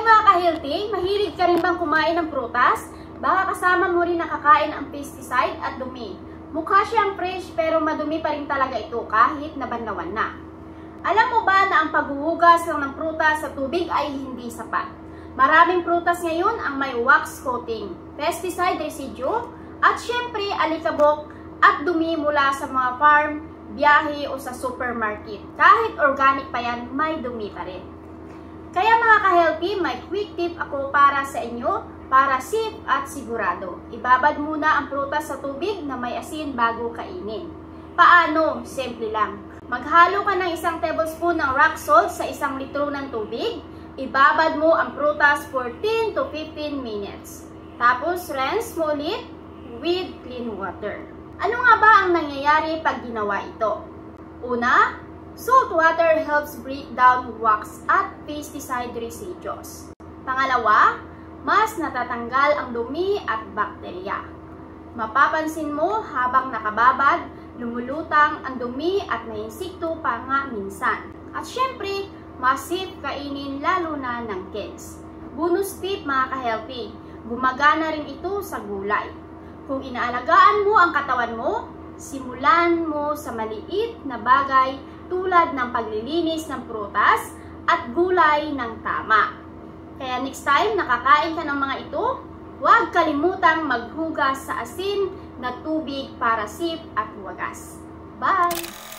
mga ka-healthy, mahilig ka rin bang kumain ng prutas? Baka kasama mo rin nakakain ang pesticide at dumi. Mukha siyang fresh pero madumi pa rin talaga ito kahit nabanlawan na. Alam mo ba na ang paghuhugas lang ng prutas sa tubig ay hindi sapat? Maraming prutas ngayon ang may wax coating, pesticide residue, at syempre alikabok at dumi mula sa mga farm, biyahe o sa supermarket. Kahit organic pa yan, may dumi pa rin. Kaya mga ka-healthy, may quick tip ako para sa inyo para safe at sigurado. Ibabad muna ang prutas sa tubig na may asin bago kainin. Paano? Simple lang. Maghalo ka ng 1 tablespoon ng rock salt sa 1 litro ng tubig. Ibabad mo ang prutas for 10 to 15 minutes. Tapos rinse mo ulit with clean water. Ano nga ba ang nangyayari pag ginawa ito? Una, salt water helps break down wax at pesticide residues. Pangalawa, mas natatanggal ang dumi at bakterya. Mapapansin mo habang nakababad, lumulutang ang dumi at may insekto pa nga minsan. At syempre, mas safe kainin lalo na ng kids. Bonus tip mga ka-healthy, gumagana rin ito sa gulay. Kung inaalagaan mo ang katawan mo, simulan mo sa maliit na bagay tulad ng paglilinis ng prutas at gulay ng tama. Kaya next time nakakain ka ng mga ito, huwag kalimutang maghugas sa asin na tubig para safe at wagas. Bye!